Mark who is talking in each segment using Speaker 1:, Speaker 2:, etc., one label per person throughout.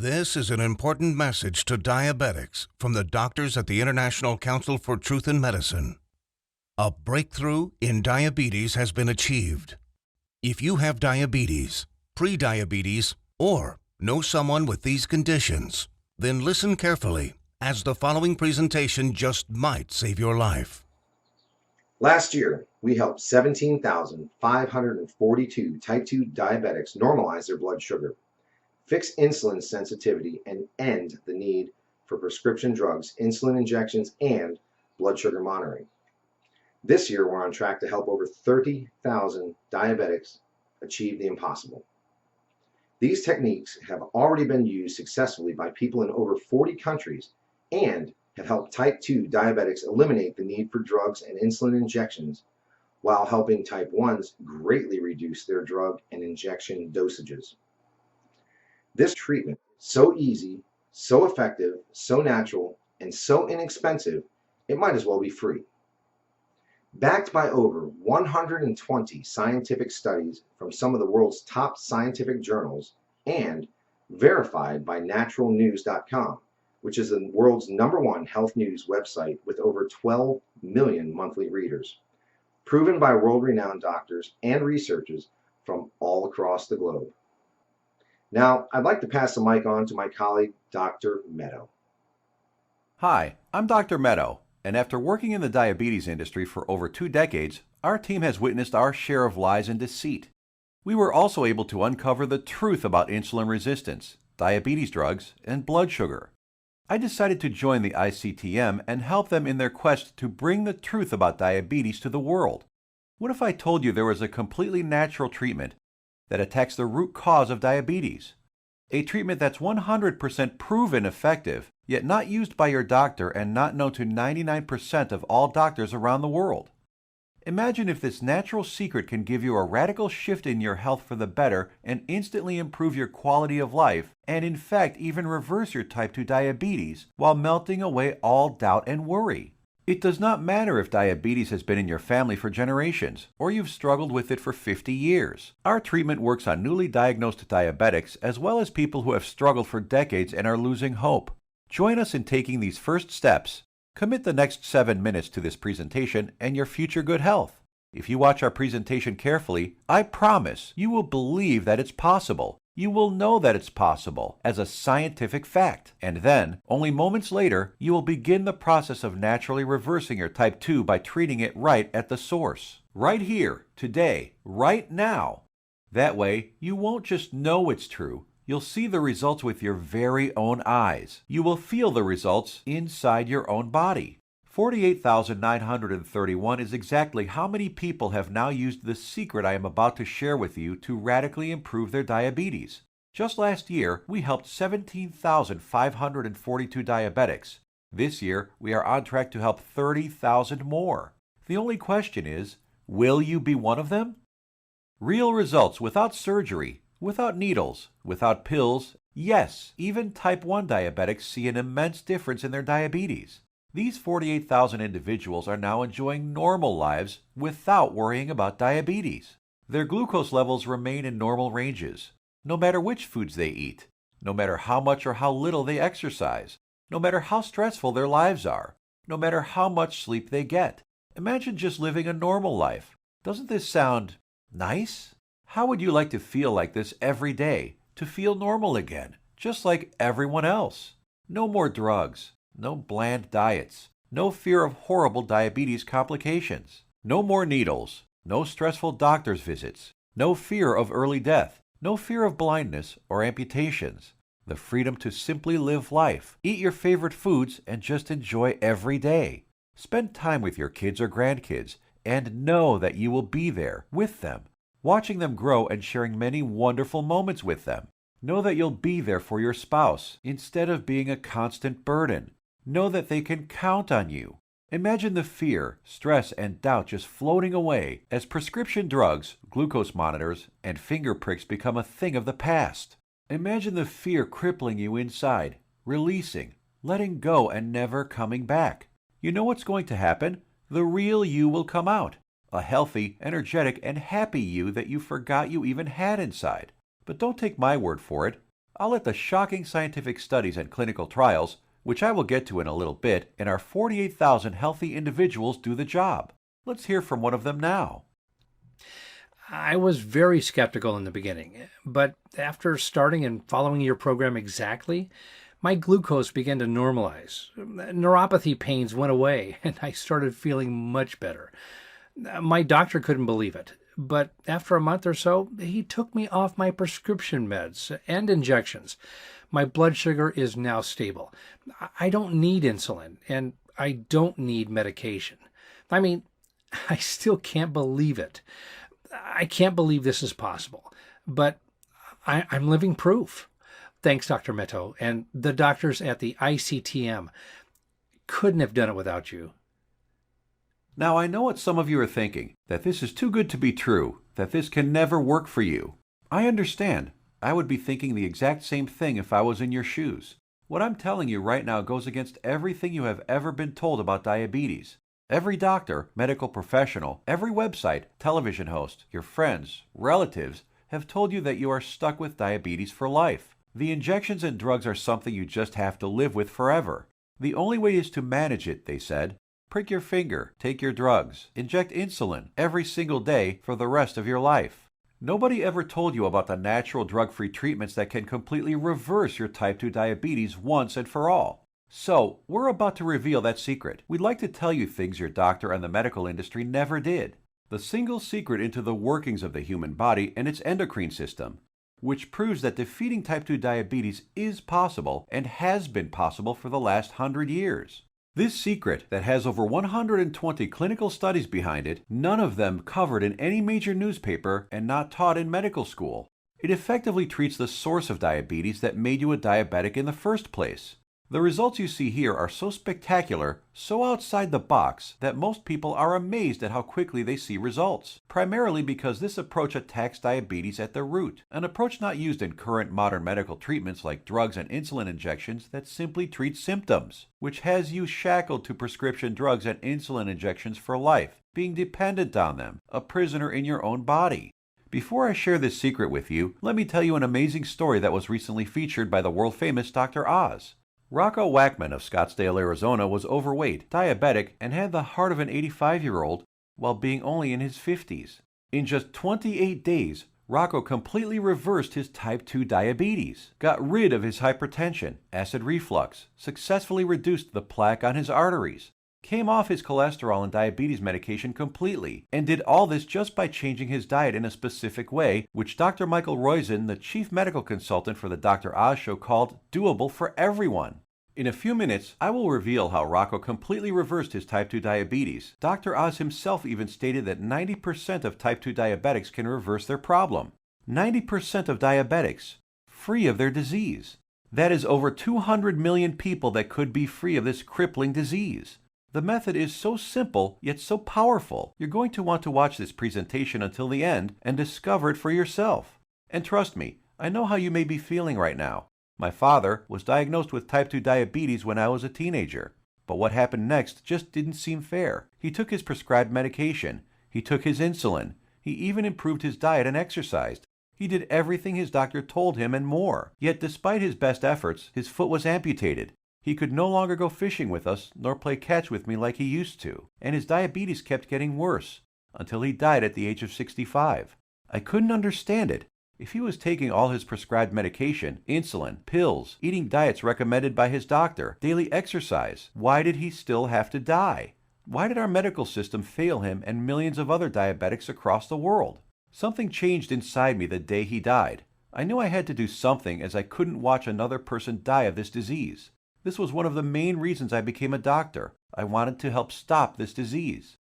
Speaker 1: This is an important message to diabetics from the doctors at the International Council for Truth in Medicine. A breakthrough in diabetes has been achieved. If you have diabetes, pre-diabetes, or know someone with these conditions, then listen carefully, as the following presentation just might save your life.
Speaker 2: Last year, we helped 17,542 type 2 diabetics normalize their blood sugar, fix insulin sensitivity, and end the need for prescription drugs, insulin injections, and blood sugar monitoring. This year, we're on track to help over 30,000 diabetics achieve the impossible. These techniques have already been used successfully by people in over 40 countries and have helped type 2 diabetics eliminate the need for drugs and insulin injections, while helping type 1s greatly reduce their drug and injection dosages. This treatment is so easy, so effective, so natural, and so inexpensive, it might as well be free. Backed by over 120 scientific studies from some of the world's top scientific journals and verified by naturalnews.com, which is the world's #1 health news website with over 12 million monthly readers, proven by world-renowned doctors and researchers from all across the globe. Now, I'd like to pass the mic on to my colleague, Dr. Meadow.
Speaker 3: Hi, I'm Dr. Meadow, and after working in the diabetes industry for over 2 decades, our team has witnessed our share of lies and deceit. We were also able to uncover the truth about insulin resistance, diabetes drugs, and blood sugar. I decided to join the ICTM and help them in their quest to bring the truth about diabetes to the world. What if I told you there was a completely natural treatment that attacks the root cause of diabetes? A treatment that's 100% proven effective, yet not used by your doctor and not known to 99% of all doctors around the world. Imagine if this natural secret can give you a radical shift in your health for the better and instantly improve your quality of life, and in fact even reverse your type 2 diabetes while melting away all doubt and worry. It does not matter if diabetes has been in your family for generations, or you've struggled with it for 50 years. Our treatment works on newly diagnosed diabetics as well as people who have struggled for decades and are losing hope. Join us in taking these first steps. Commit the next 7 minutes to this presentation and your future good health. If you watch our presentation carefully, I promise you will believe that it's possible. You will know that it's possible as a scientific fact. And then, only moments later, you will begin the process of naturally reversing your type 2 by treating it right at the source. Right here, today, right now. That way, you won't just know it's true. You'll see the results with your very own eyes. You will feel the results inside your own body. 48,931 is exactly how many people have now used the secret I am about to share with you to radically improve their diabetes. Just last year, we helped 17,542 diabetics. This year, we are on track to help 30,000 more. The only question is, will you be one of them? Real results without surgery, without needles, without pills. Yes, even type 1 diabetics see an immense difference in their diabetes. These 48,000 individuals are now enjoying normal lives without worrying about diabetes. Their glucose levels remain in normal ranges, no matter which foods they eat, no matter how much or how little they exercise, no matter how stressful their lives are, no matter how much sleep they get. Imagine just living a normal life. Doesn't this sound nice? How would you like to feel like this every day, to feel normal again, just like everyone else? No more drugs. No bland diets, no fear of horrible diabetes complications, no more needles, no stressful doctor's visits, no fear of early death, no fear of blindness or amputations, the freedom to simply live life, eat your favorite foods, and just enjoy every day. Spend time with your kids or grandkids and know that you will be there with them, watching them grow and sharing many wonderful moments with them. Know that you'll be there for your spouse instead of being a constant burden. Know that they can count on you. Imagine the fear, stress, and doubt just floating away as prescription drugs, glucose monitors, and finger pricks become a thing of the past. Imagine the fear crippling you inside, releasing, letting go, and never coming back. You know what's going to happen? The real you will come out. A healthy, energetic, and happy you that you forgot you even had inside. But don't take my word for it. I'll let the shocking scientific studies and clinical trials, which I will get to in a little bit, and our 48,000 healthy individuals do the job. Let's hear from one of them now.
Speaker 4: I was very skeptical in the beginning, but after starting and following your program exactly, my glucose began to normalize. Neuropathy pains went away, and I started feeling much better. My doctor couldn't believe it, but after a month or so, he took me off my prescription meds and injections. My blood sugar is now stable. I don't need insulin, and I don't need medication. I mean, I still can't believe it. I can't believe this is possible, but I'm living proof. Thanks, Dr. Meto, and the doctors at the ICTM. Couldn't have done it without you.
Speaker 3: Now, I know what some of you are thinking, that this is too good to be true, that this can never work for you. I understand. I would be thinking the exact same thing if I was in your shoes. What I'm telling you right now goes against everything you have ever been told about diabetes. Every doctor, medical professional, every website, television host, your friends, relatives have told you that you are stuck with diabetes for life. The injections and drugs are something you just have to live with forever. The only way is to manage it, they said. Prick your finger, take your drugs, inject insulin every single day for the rest of your life. Nobody ever told you about the natural drug-free treatments that can completely reverse your type 2 diabetes once and for all. So, we're about to reveal that secret. We'd like to tell you things your doctor and the medical industry never did. The single secret into the workings of the human body and its endocrine system, which proves that defeating type 2 diabetes is possible and has been possible for the last 100 years. This secret, that has over 120 clinical studies behind it, none of them covered in any major newspaper and not taught in medical school. It effectively treats the source of diabetes that made you a diabetic in the first place. The results you see here are so spectacular, so outside the box, that most people are amazed at how quickly they see results, primarily because this approach attacks diabetes at the root, an approach not used in current modern medical treatments like drugs and insulin injections that simply treat symptoms, which has you shackled to prescription drugs and insulin injections for life, being dependent on them, a prisoner in your own body. Before I share this secret with you, let me tell you an amazing story that was recently featured by the world-famous Dr. Oz. Rocco Wackman of Scottsdale, Arizona was overweight, diabetic, and had the heart of an 85-year-old while being only in his 50s. In just 28 days, Rocco completely reversed his type 2 diabetes, got rid of his hypertension, acid reflux, successfully reduced the plaque on his arteries, came off his cholesterol and diabetes medication completely, and did all this just by changing his diet in a specific way, which Dr. Michael Roizen, the chief medical consultant for the Dr. Oz show, called doable for everyone. In a few minutes, I will reveal how Rocco completely reversed his type 2 diabetes. Dr. Oz himself even stated that 90% of type 2 diabetics can reverse their problem. 90% of diabetics, free of their disease. That is over 200 million people that could be free of this crippling disease. The method is so simple, yet so powerful. You're going to want to watch this presentation until the end and discover it for yourself. And trust me, I know how you may be feeling right now. My father was diagnosed with type 2 diabetes when I was a teenager. But what happened next just didn't seem fair. He took his prescribed medication. He took his insulin. He even improved his diet and exercised. He did everything his doctor told him and more. Yet despite his best efforts, his foot was amputated. He could no longer go fishing with us, nor play catch with me like he used to, and his diabetes kept getting worse, until he died at the age of 65. I couldn't understand it. If he was taking all his prescribed medication, insulin, pills, eating diets recommended by his doctor, daily exercise, why did he still have to die? Why did our medical system fail him and millions of other diabetics across the world? Something changed inside me the day he died. I knew I had to do something, as I couldn't watch another person die of this disease. This was one of the main reasons I became a doctor. I wanted to help stop this disease.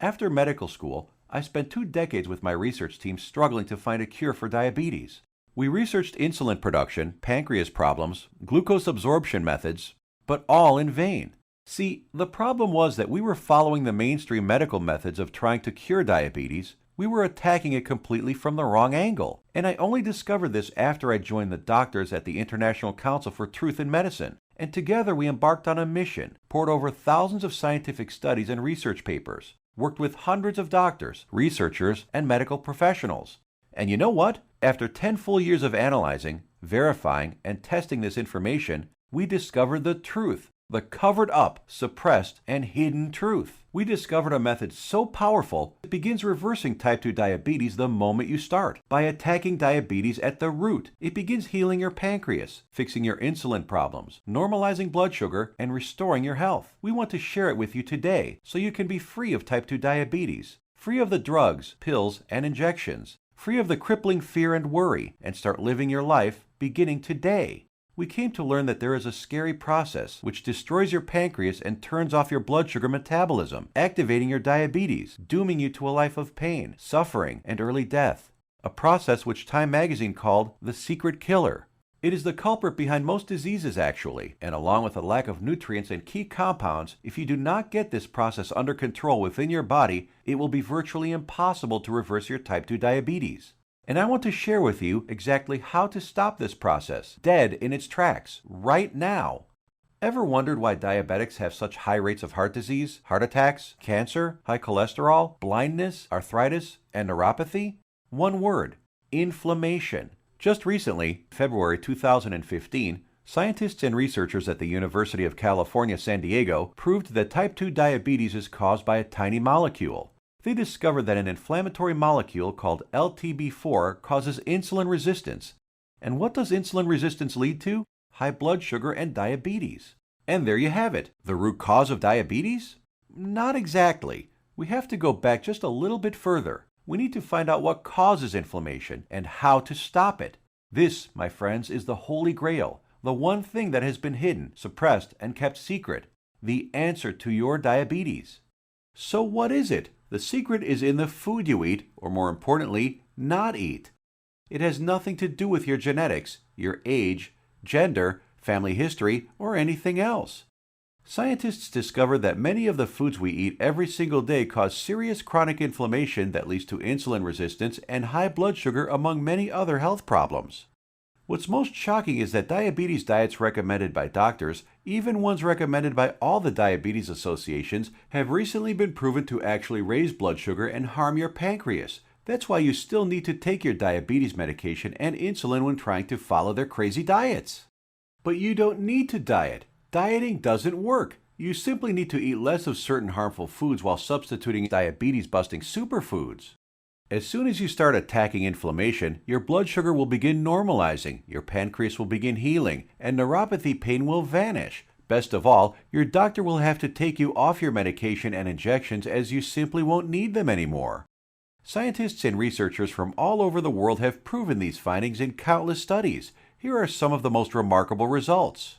Speaker 3: After medical school, I spent 2 decades with my research team struggling to find a cure for diabetes. We researched insulin production, pancreas problems, glucose absorption methods, but all in vain. See, the problem was that we were following the mainstream medical methods of trying to cure diabetes. We were attacking it completely from the wrong angle. And I only discovered this after I joined the doctors at the International Council for Truth in Medicine. And together we embarked on a mission, poured over thousands of scientific studies and research papers, worked with hundreds of doctors, researchers, and medical professionals. And you know what? After 10 full years of analyzing, Verifying and testing this information, we discovered the truth, the covered up, suppressed, and hidden truth. We discovered a method so powerful it begins reversing type 2 diabetes the moment you start. By attacking diabetes at the root, it begins healing your pancreas, fixing your insulin problems, normalizing blood sugar, and restoring your health. We want to share it with you today so you can be free of type 2 diabetes, free of the drugs, pills, and injections, free of the crippling fear and worry, and start living your life beginning today. We came to learn that there is a scary process which destroys your pancreas and turns off your blood sugar metabolism, activating your diabetes, dooming you to a life of pain, suffering, and early death. A process which Time magazine called the secret killer. It is the culprit behind most diseases actually, and along with a lack of nutrients and key compounds, if you do not get this process under control within your body, it will be virtually impossible to reverse your type 2 diabetes. And I want to share with you exactly how to stop this process, dead in its tracks, right now. Ever wondered why diabetics have such high rates of heart disease, heart attacks, cancer, high cholesterol, blindness, arthritis, and neuropathy? One word: inflammation. Just recently, February 2015, scientists and researchers at the University of California, San Diego proved that type 2 diabetes is caused by a tiny molecule. They discovered that an inflammatory molecule called LTB4 causes insulin resistance. And what does insulin resistance lead to? High blood sugar and diabetes. And there you have it. The root cause of diabetes? Not exactly. We have to go back just a little bit further. We need to find out what causes inflammation and how to stop it. This, my friends, is the Holy Grail, the one thing that has been hidden, suppressed, and kept secret. The answer to your diabetes. So what is it? The secret is in the food you eat, or more importantly, not eat. It has nothing to do with your genetics, your age, gender, family history, or anything else. Scientists discovered that many of the foods we eat every single day cause serious chronic inflammation that leads to insulin resistance and high blood sugar, among many other health problems. What's most shocking is that diabetes diets recommended by doctors, even ones recommended by all the diabetes associations, have recently been proven to actually raise blood sugar and harm your pancreas. That's why you still need to take your diabetes medication and insulin when trying to follow their crazy diets. But you don't need to diet. Dieting doesn't work. You simply need to eat less of certain harmful foods while substituting diabetes-busting superfoods. As soon as you start attacking inflammation, your blood sugar will begin normalizing, your pancreas will begin healing, and neuropathy pain will vanish. Best of all, your doctor will have to take you off your medication and injections as you simply won't need them anymore. Scientists and researchers from all over the world have proven these findings in countless studies. Here are some of the most remarkable results.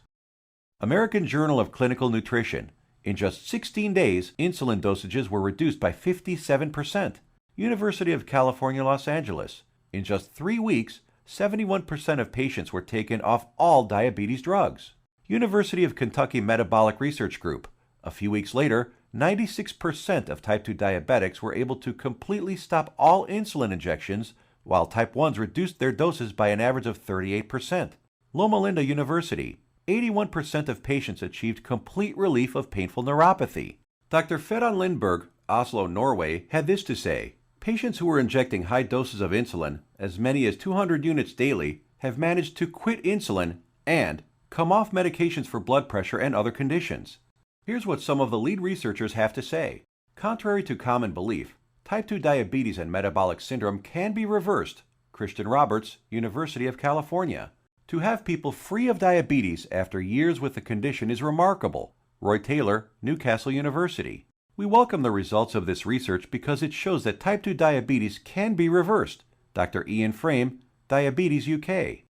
Speaker 3: American Journal of Clinical Nutrition. In just 16 days, insulin dosages were reduced by 57%. University of California, Los Angeles. In just 3 weeks, 71% of patients were taken off all diabetes drugs. University of Kentucky Metabolic Research Group. A few weeks later, 96% of type 2 diabetics were able to completely stop all insulin injections, while type 1s reduced their doses by an average of 38%. Loma Linda University. 81% of patients achieved complete relief of painful neuropathy. Dr. Fedon Lindberg, Oslo, Norway, had this to say: patients who were injecting high doses of insulin, as many as 200 units daily, have managed to quit insulin and come off medications for blood pressure and other conditions. Here's what some of the lead researchers have to say. Contrary to common belief, type 2 diabetes and metabolic syndrome can be reversed. Christian Roberts, University of California. To have people free of diabetes after years with the condition is remarkable. Roy Taylor, Newcastle University. We welcome the results of this research because it shows that type 2 diabetes can be reversed. Dr. Ian Frame, Diabetes UK.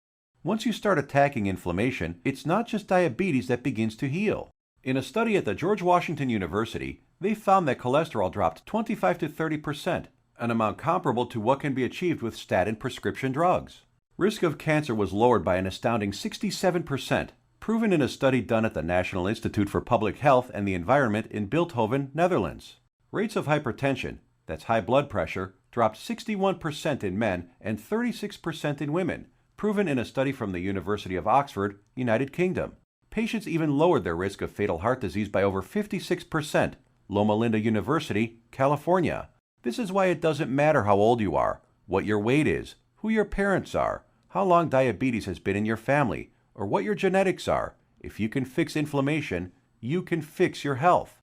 Speaker 3: Once you start attacking inflammation, it's not just diabetes that begins to heal. In a study at the George Washington University, they found that cholesterol dropped 25 to 30%, an amount comparable to what can be achieved with statin prescription drugs. Risk of cancer was lowered by an astounding 67%, proven in a study done at the National Institute for Public Health and the Environment in Bilthoven, Netherlands. Rates of hypertension, that's high blood pressure, dropped 61% in men and 36% in women, proven in a study from the University of Oxford, United Kingdom. Patients even lowered their risk of fatal heart disease by over 56%, Loma Linda University, California. This is why it doesn't matter how old you are, what your weight is, who your parents are, how long diabetes has been in your family, or what your genetics are. If you can fix inflammation, you can fix your health.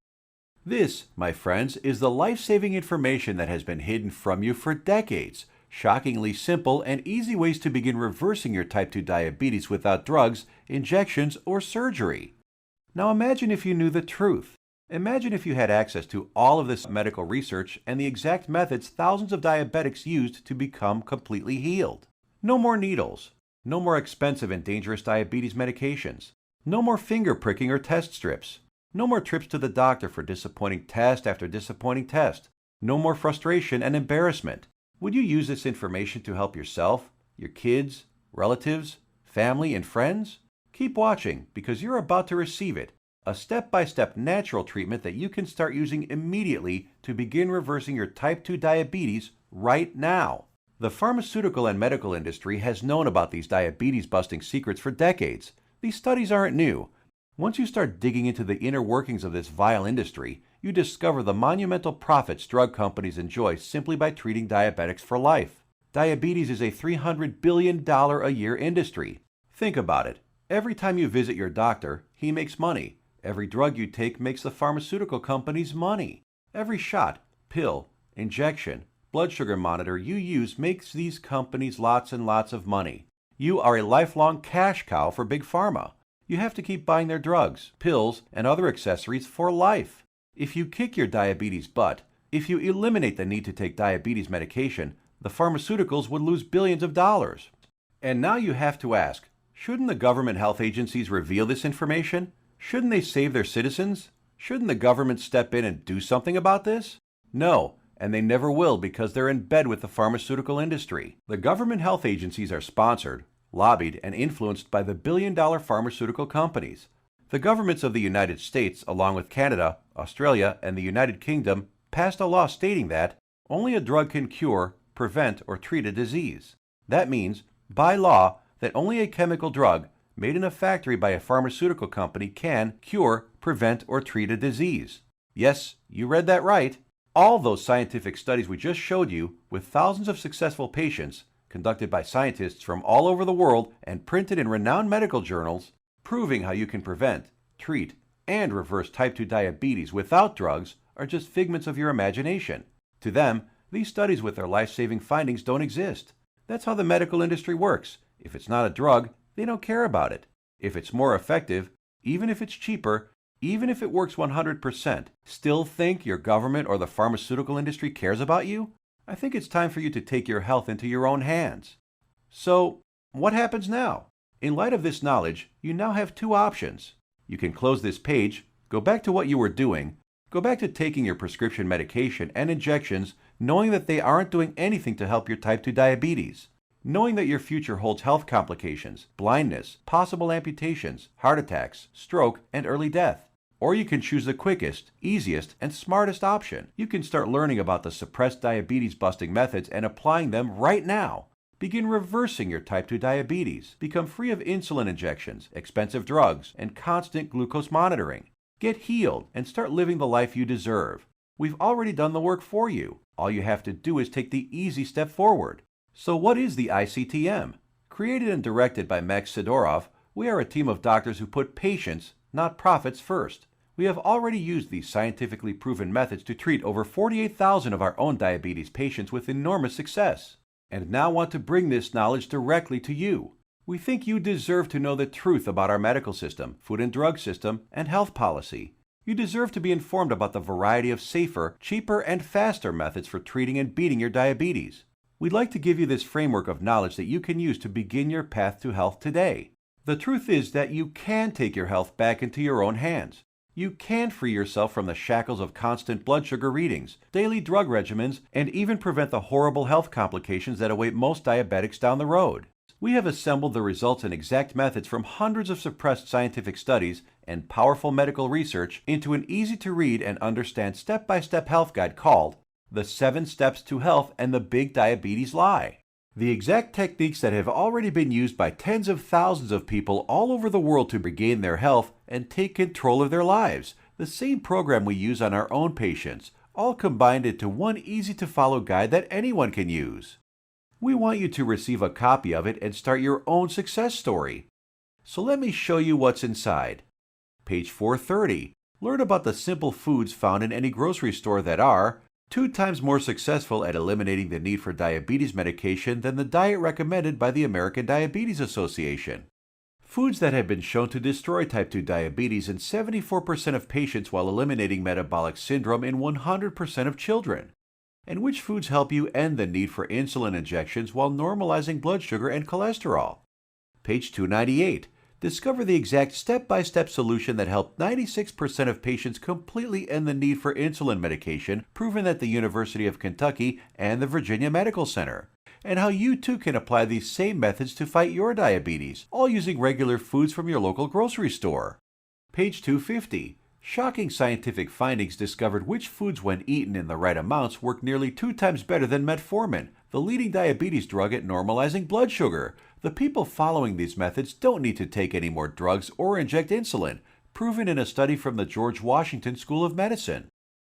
Speaker 3: This, my friends, is the life-saving information that has been hidden from you for decades. Shockingly simple and easy ways to begin reversing your type 2 diabetes without drugs, injections, or surgery. Now imagine if you knew the truth. Imagine if you had access to all of this medical research and the exact methods thousands of diabetics used to become completely healed. No more needles. No more expensive and dangerous diabetes medications. No more finger pricking or test strips. No more trips to the doctor for disappointing test after disappointing test. No more frustration and embarrassment. Would you use this information to help yourself, your kids, relatives, family, and friends? Keep watching because you're about to receive it. A step-by-step natural treatment that you can start using immediately to begin reversing your type 2 diabetes right now. The pharmaceutical and medical industry has known about these diabetes-busting secrets for decades. These studies aren't new. Once you start digging into the inner workings of this vile industry, you discover the monumental profits drug companies enjoy simply by treating diabetics for life. Diabetes is a $300 billion a year industry. Think about it. Every time you visit your doctor, he makes money. Every drug you take makes the pharmaceutical companies money. Every shot, pill, injection, blood sugar monitor you use makes these companies lots and lots of money. You are a lifelong cash cow for Big Pharma. You have to keep buying their drugs, pills, and other accessories for life. If you kick your diabetes butt, if you eliminate the need to take diabetes medication, the pharmaceuticals would lose billions of dollars. And now you have to ask, shouldn't the government health agencies reveal this information? Shouldn't they save their citizens? Shouldn't the government step in and do something about this? No, and they never will because they're in bed with the pharmaceutical industry. The government health agencies are sponsored, lobbied, and influenced by the billion-dollar pharmaceutical companies. The governments of the United States, along with Canada, Australia, and the United Kingdom, passed a law stating that only a drug can cure, prevent, or treat a disease. That means, by law, that only a chemical drug made in a factory by a pharmaceutical company can cure, prevent, or treat a disease. Yes, you read that right. All those scientific studies we just showed you, with thousands of successful patients, conducted by scientists from all over the world and printed in renowned medical journals, proving how you can prevent, treat, and reverse type 2 diabetes without drugs, are just figments of your imagination. To them, these studies with their life-saving findings don't exist. That's how the medical industry works. If it's not a drug, they don't care about it. If it's more effective, even if it's cheaper, even if it works 100%, still think your government or the pharmaceutical industry cares about you? I think it's time for you to take your health into your own hands. So, what happens now? In light of this knowledge, you now have two options. You can close this page, go back to what you were doing, go back to taking your prescription medication and injections, knowing that they aren't doing anything to help your type 2 diabetes. Knowing that your future holds health complications, blindness, possible amputations, heart attacks, stroke, and early death. Or you can choose the quickest, easiest, and smartest option. You can start learning about the suppressed diabetes-busting methods and applying them right now. Begin reversing your type 2 diabetes. Become free of insulin injections, expensive drugs, and constant glucose monitoring. Get healed and start living the life you deserve. We've already done the work for you. All you have to do is take the easy step forward. So what is the ICTM? Created and directed by Max Sidorov, we are a team of doctors who put patients, not profits, first. We have already used these scientifically proven methods to treat over 48,000 of our own diabetes patients with enormous success, and now want to bring this knowledge directly to you. We think you deserve to know the truth about our medical system, food and drug system, and health policy. You deserve to be informed about the variety of safer, cheaper, and faster methods for treating and beating your diabetes. We'd like to give you this framework of knowledge that you can use to begin your path to health today. The truth is that you can take your health back into your own hands. You can free yourself from the shackles of constant blood sugar readings, daily drug regimens, and even prevent the horrible health complications that await most diabetics down the road. We have assembled the results and exact methods from hundreds of suppressed scientific studies and powerful medical research into an easy-to-read and understand step-by-step health guide called The 7 Steps to Health and the Big Diabetes Lie. The exact techniques that have already been used by tens of thousands of people all over the world to regain their health and take control of their lives. The same program we use on our own patients, all combined into one easy-to-follow guide that anyone can use. We want you to receive a copy of it and start your own success story. So let me show you what's inside. Page 430. Learn about the simple foods found in any grocery store that are 2 times more successful at eliminating the need for diabetes medication than the diet recommended by the American Diabetes Association. Foods that have been shown to destroy type 2 diabetes in 74% of patients while eliminating metabolic syndrome in 100% of children. And which foods help you end the need for insulin injections while normalizing blood sugar and cholesterol. Page 298. Discover the exact step-by-step solution that helped 96% of patients completely end the need for insulin medication, proven at the University of Kentucky and the Virginia Medical Center, and how you too can apply these same methods to fight your diabetes, all using regular foods from your local grocery store. Page 250. Shocking scientific findings discovered which foods, when eaten in the right amounts, work nearly 2 times better than metformin, the leading diabetes drug at normalizing blood sugar. The people following these methods don't need to take any more drugs or inject insulin, proven in a study from the George Washington School of Medicine.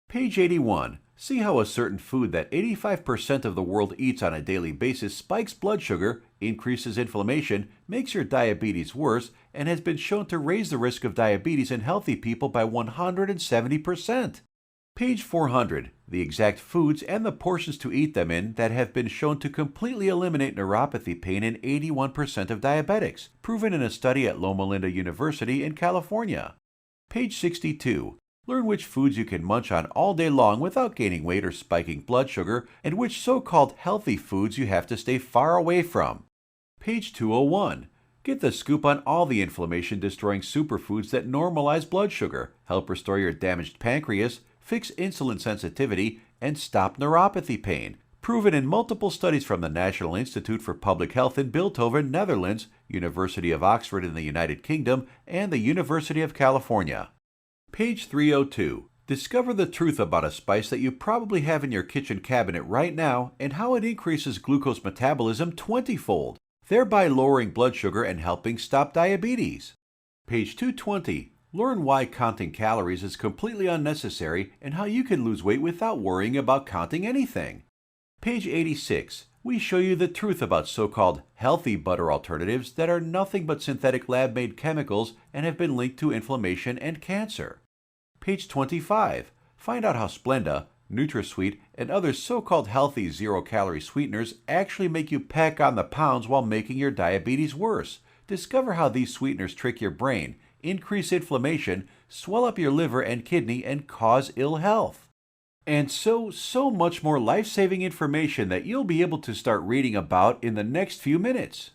Speaker 3: Page 81. See how a certain food that 85% of the world eats on a daily basis spikes blood sugar, increases inflammation, makes your diabetes worse, and has been shown to raise the risk of diabetes in healthy people by 170%. Page 400. The exact foods and the portions to eat them in that have been shown to completely eliminate neuropathy pain in 81% of diabetics, proven in a study at Loma Linda University in California. Page 62. Learn which foods you can munch on all day long without gaining weight or spiking blood sugar, and which so-called healthy foods you have to stay far away from. Page 201. Get the scoop on all the inflammation-destroying superfoods that normalize blood sugar, help restore your damaged pancreas, fix insulin sensitivity, and stop neuropathy pain, proven in multiple studies from the National Institute for Public Health in Bilthoven, Netherlands, University of Oxford in the United Kingdom, and the University of California. Page 302. Discover the truth about a spice that you probably have in your kitchen cabinet right now and how it increases glucose metabolism 20-fold, thereby lowering blood sugar and helping stop diabetes. Page 220. Learn why counting calories is completely unnecessary and how you can lose weight without worrying about counting anything. Page 86. We show you the truth about so-called healthy butter alternatives that are nothing but synthetic lab-made chemicals and have been linked to inflammation and cancer. Page 25. Find out how Splenda, NutraSweet, and other so-called healthy zero-calorie sweeteners actually make you pack on the pounds while making your diabetes worse. Discover how these sweeteners trick your brain, increase inflammation, swell up your liver and kidney, and cause ill health. And so much more life-saving information that you'll be able to start reading about in the next few minutes.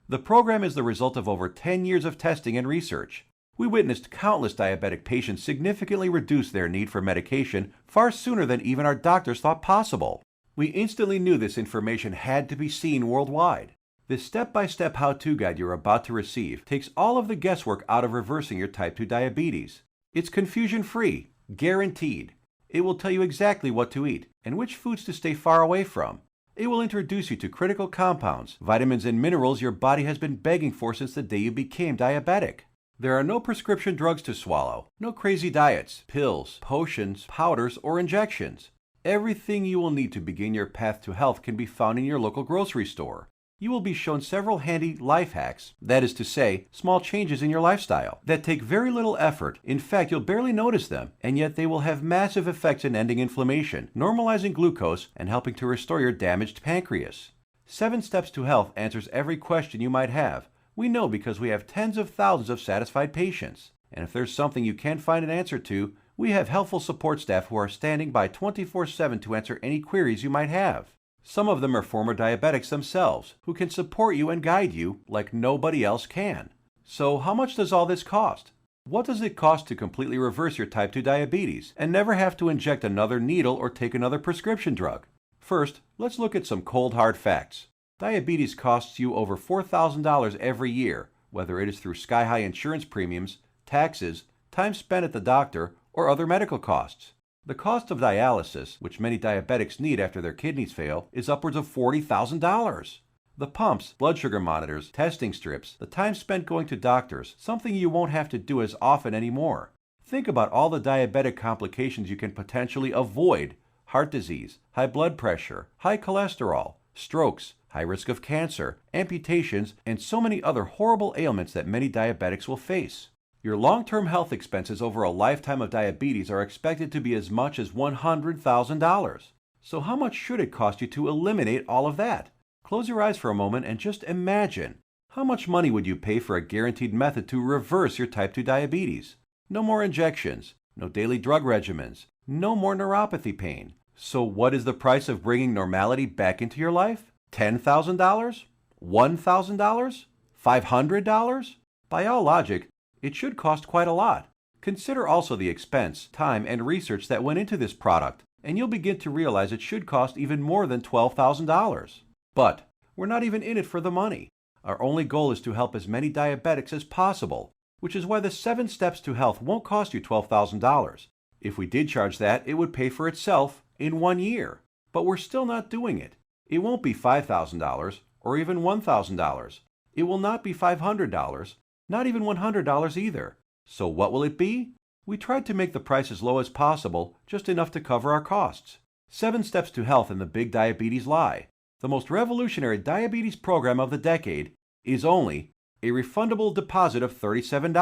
Speaker 3: The program is the result of over 10 years of testing and research. We witnessed countless diabetic patients significantly reduce their need for medication far sooner than even our doctors thought possible. We instantly knew this information had to be seen worldwide. This step-by-step how-to guide you're about to receive takes all of the guesswork out of reversing your type 2 diabetes. It's confusion-free, guaranteed. It will tell you exactly what to eat and which foods to stay far away from. It will introduce you to critical compounds, vitamins and minerals your body has been begging for since the day you became diabetic. There are no prescription drugs to swallow, no crazy diets, pills, potions, powders, or injections. Everything you will need to begin your path to health can be found in your local grocery store. You will be shown several handy life hacks, that is to say, small changes in your lifestyle, that take very little effort. In fact, you'll barely notice them, and yet they will have massive effects in ending inflammation, normalizing glucose, and helping to restore your damaged pancreas. 7 Steps to Health answers every question you might have. We know because we have tens of thousands of satisfied patients. And if there's something you can't find an answer to, we have helpful support staff who are standing by 24/7 to answer any queries you might have. Some of them are former diabetics themselves, who can support you and guide you like nobody else can. So how much does all this cost? What does it cost to completely reverse your type 2 diabetes and never have to inject another needle or take another prescription drug? First, let's look at some cold hard facts. Diabetes costs you over $4,000 every year, whether it is through sky-high insurance premiums, taxes, time spent at the doctor, or other medical costs. The cost of dialysis, which many diabetics need after their kidneys fail, is upwards of $40,000. The pumps, blood sugar monitors, testing strips, the time spent going to doctors, something you won't have to do as often anymore. Think about all the diabetic complications you can potentially avoid: heart disease, high blood pressure, high cholesterol, strokes, high risk of cancer, amputations, and so many other horrible ailments that many diabetics will face. Your long-term health expenses over a lifetime of diabetes are expected to be as much as $100,000. So how much should it cost you to eliminate all of that? Close your eyes for a moment and just imagine. How much money would you pay for a guaranteed method to reverse your type 2 diabetes? No more injections, no daily drug regimens, no more neuropathy pain. So what is the price of bringing normality back into your life? $10,000? $1,000? $500? By all logic, it should cost quite a lot. Consider also the expense, time, and research that went into this product, and you'll begin to realize it should cost even more than $12,000. But we're not even in it for the money. Our only goal is to help as many diabetics as possible, which is why the 7 Steps to Health won't cost you $12,000. If we did charge that, it would pay for itself in 1 year. But we're still not doing it. It won't be $5,000 or even $1,000. It will not be $500, not even $100 either. So what will it be? We tried to make the price as low as possible, just enough to cover our costs. 7 Steps to Health and the Big Diabetes Lie, the most revolutionary diabetes program of the decade, is only a refundable deposit of $37.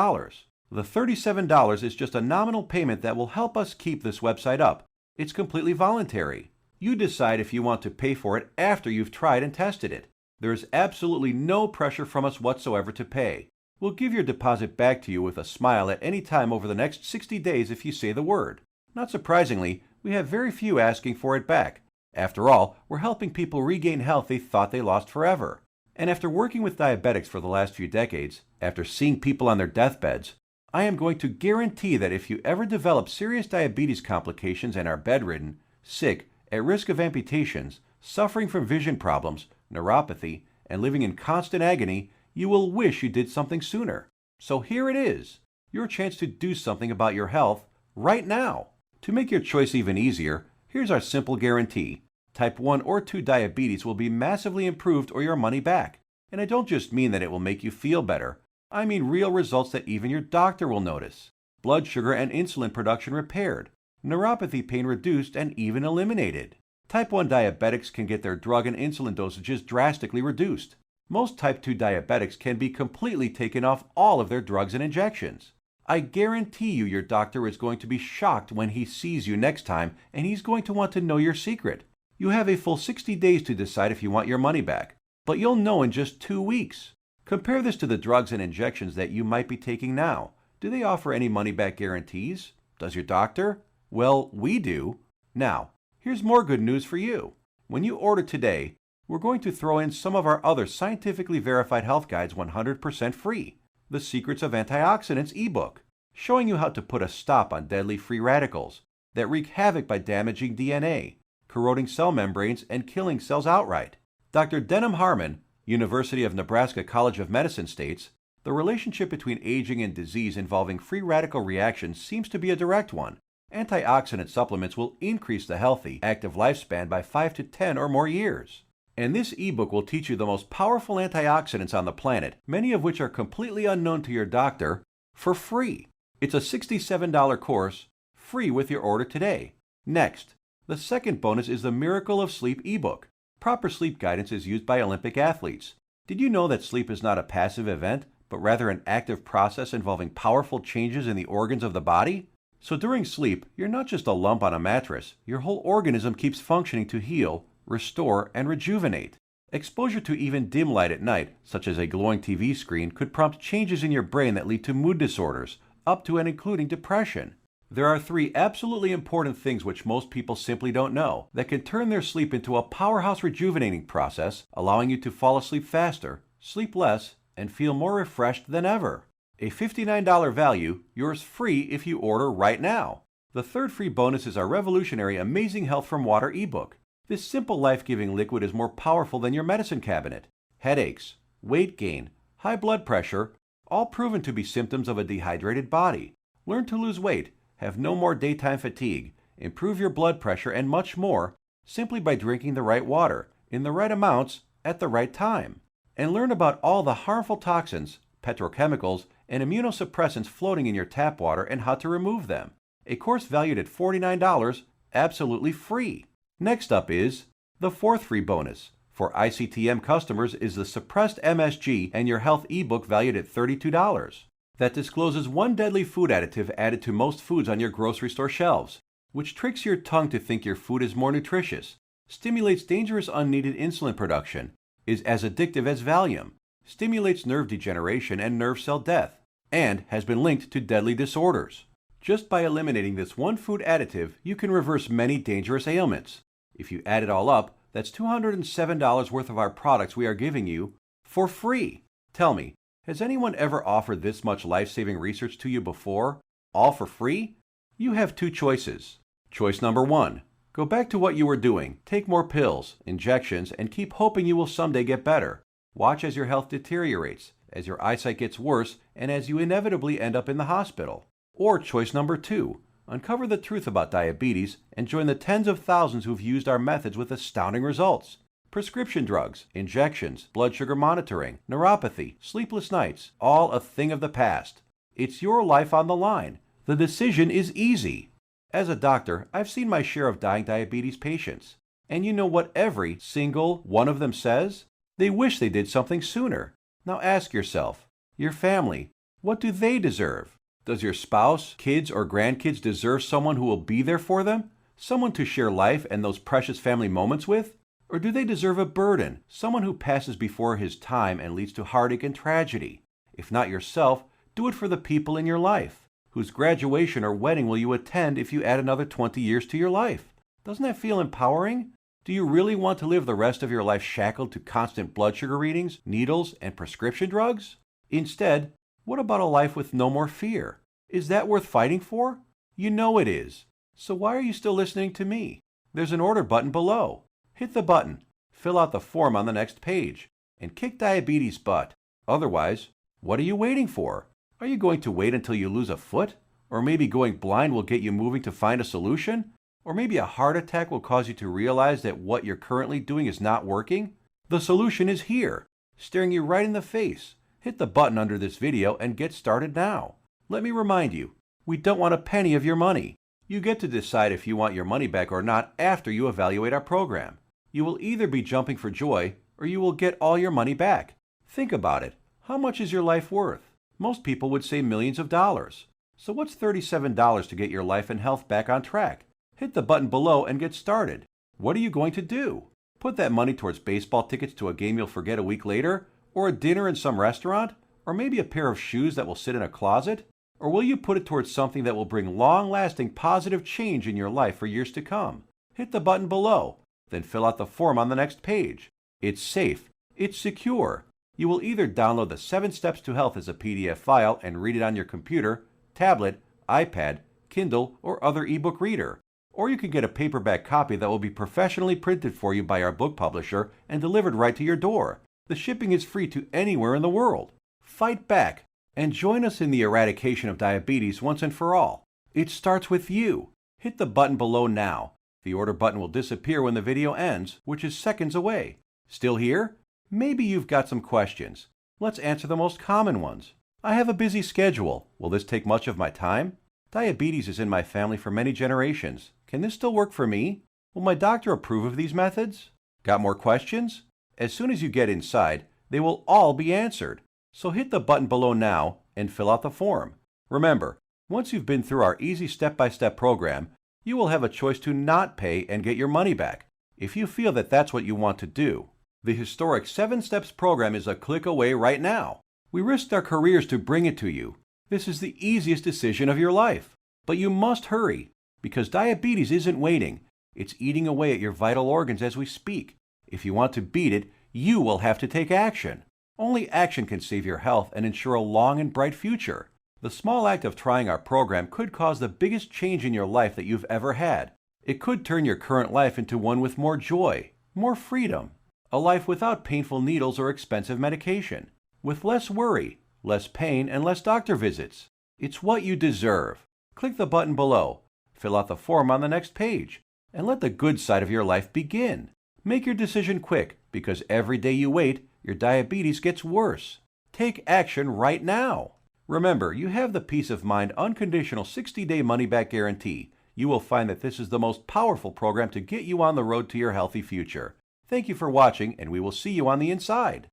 Speaker 3: The $37 is just a nominal payment that will help us keep this website up. It's completely voluntary. You decide if you want to pay for it after you've tried and tested it. There is absolutely no pressure from us whatsoever to pay. We'll give your deposit back to you with a smile at any time over the next 60 days if you say the word. Not surprisingly, we have very few asking for it back. After all, we're helping people regain health they thought they lost forever. And after working with diabetics for the last few decades, after seeing people on their deathbeds, I am going to guarantee that if you ever develop serious diabetes complications and are bedridden, sick, at risk of amputations, suffering from vision problems, neuropathy, and living in constant agony, you will wish you did something sooner. So here it is, your chance to do something about your health right now. To make your choice even easier, here's our simple guarantee. Type 1 or 2 diabetes will be massively improved or your money back. And I don't just mean that it will make you feel better. I mean real results that even your doctor will notice. Blood sugar and insulin production repaired, neuropathy pain reduced and even eliminated. Type 1 diabetics can get their drug and insulin dosages drastically reduced. Most type 2 diabetics can be completely taken off all of their drugs and injections. I guarantee you your doctor is going to be shocked when he sees you next time, and he's going to want to know your secret. You have a full 60 days to decide if you want your money back, but you'll know in just 2 weeks. Compare this to the drugs and injections that you might be taking now. Do they offer any money-back guarantees? Does your doctor? Well, we do. Now, here's more good news for you. When you order today, we're going to throw in some of our other scientifically verified health guides 100% free. The Secrets of Antioxidants ebook, showing you how to put a stop on deadly free radicals that wreak havoc by damaging DNA, corroding cell membranes, and killing cells outright. Dr. Denham Harmon, University of Nebraska College of Medicine states, the relationship between aging and disease involving free radical reactions seems to be a direct one. Antioxidant supplements will increase the healthy, active lifespan by 5 to 10 or more years. And this ebook will teach you the most powerful antioxidants on the planet, many of which are completely unknown to your doctor, for free. It's a $67 course, free with your order today. Next, the second bonus is the Miracle of Sleep ebook. Proper sleep guidance is used by Olympic athletes. Did you know that sleep is not a passive event, but rather an active process involving powerful changes in the organs of the body? So during sleep, you're not just a lump on a mattress. Your whole organism keeps functioning to heal, restore, and rejuvenate. Exposure to even dim light at night, such as a glowing TV screen, could prompt changes in your brain that lead to mood disorders, up to and including depression. There are 3 absolutely important things which most people simply don't know that can turn their sleep into a powerhouse rejuvenating process, allowing you to fall asleep faster, sleep less, and feel more refreshed than ever. A $59 value, yours free if you order right now. The third free bonus is our revolutionary Amazing Health from Water ebook. This simple life-giving liquid is more powerful than your medicine cabinet. Headaches, weight gain, high blood pressure, all proven to be symptoms of a dehydrated body. Learn to lose weight, have no more daytime fatigue, improve your blood pressure, and much more simply by drinking the right water, in the right amounts, at the right time. And learn about all the harmful toxins, petrochemicals, and immunosuppressants floating in your tap water and how to remove them. A course valued at $49, absolutely free. Next up is the fourth free bonus, For ICTM customers is the Suppressed MSG and Your Health ebook valued at $32. That discloses one deadly food additive added to most foods on your grocery store shelves, which tricks your tongue to think your food is more nutritious, stimulates dangerous unneeded insulin production, is as addictive as Valium, stimulates nerve degeneration and nerve cell death, and has been linked to deadly disorders. Just by eliminating this one food additive, you can reverse many dangerous ailments. If you add it all up, that's $207 worth of our products we are giving you for free. Tell me, has anyone ever offered this much life-saving research to you before, all for free? You have two choices. Choice number 1. Go back to what you were doing, take more pills, injections, and keep hoping you will someday get better. Watch as your health deteriorates, as your eyesight gets worse, and as you inevitably end up in the hospital. Or choice number 2. Uncover the truth about diabetes and join the tens of thousands who've used our methods with astounding results. Prescription drugs, injections, blood sugar monitoring, neuropathy, sleepless nights, all a thing of the past. It's your life on the line. The decision is easy. As a doctor, I've seen my share of dying diabetes patients. And you know what every single one of them says? They wish they did something sooner. Now ask yourself, your family, what do they deserve? Does your spouse, kids, or grandkids deserve someone who will be there for them? Someone to share life and those precious family moments with? Or do they deserve a burden, someone who passes before his time and leads to heartache and tragedy? If not yourself, do it for the people in your life. Whose graduation or wedding will you attend if you add another 20 years to your life? Doesn't that feel empowering? Do you really want to live the rest of your life shackled to constant blood sugar readings, needles, and prescription drugs? Instead, what about a life with no more fear? Is that worth fighting for? You know it is. So why are you still listening to me? There's an order button below. Hit the button, fill out the form on the next page, and kick diabetes butt. Otherwise, what are you waiting for? Are you going to wait until you lose a foot? Or maybe going blind will get you moving to find a solution? Or maybe a heart attack will cause you to realize that what you're currently doing is not working? The solution is here, staring you right in the face. Hit the button under this video and get started now. Let me remind you, we don't want a penny of your money. You get to decide if you want your money back or not after you evaluate our program. You will either be jumping for joy or you will get all your money back. Think about it. How much is your life worth? Most people would say millions of dollars. So what's $37 to get your life and health back on track? Hit the button below and get started. What are you going to do? Put that money towards baseball tickets to a game you'll forget a week later? Or a dinner in some restaurant? Or maybe a pair of shoes that will sit in a closet? Or will you put it towards something that will bring long-lasting positive change in your life for years to come? Hit the button below, then fill out the form on the next page. It's safe. It's secure. You will either download the 7 Steps to Health as a PDF file and read it on your computer, tablet, iPad, Kindle, or other ebook reader. Or you can get a paperback copy that will be professionally printed for you by our book publisher and delivered right to your door. The shipping is free to anywhere in the world. Fight back and join us in the eradication of diabetes once and for all. It starts with you. Hit the button below now. The order button will disappear when the video ends, which is seconds away. Still here? Maybe you've got some questions. Let's answer the most common ones. I have a busy schedule. Will this take much of my time? Diabetes is in my family for many generations. Can this still work for me? Will my doctor approve of these methods? Got more questions? As soon as you get inside, they will all be answered. So hit the button below now and fill out the form. Remember, once you've been through our easy step-by-step program, you will have a choice to not pay and get your money back, if you feel that that's what you want to do. The historic 7 Steps program is a click away right now. We risked our careers to bring it to you. This is the easiest decision of your life. But you must hurry, because diabetes isn't waiting. It's eating away at your vital organs as we speak. If you want to beat it, you will have to take action. Only action can save your health and ensure a long and bright future. The small act of trying our program could cause the biggest change in your life that you've ever had. It could turn your current life into one with more joy, more freedom, a life without painful needles or expensive medication, with less worry, less pain, and less doctor visits. It's what you deserve. Click the button below, fill out the form on the next page, and let the good side of your life begin. Make your decision quick, because every day you wait, your diabetes gets worse. Take action right now. Remember, you have the peace of mind unconditional 60-day money-back guarantee. You will find that this is the most powerful program to get you on the road to your healthy future. Thank you for watching, and we will see you on the inside.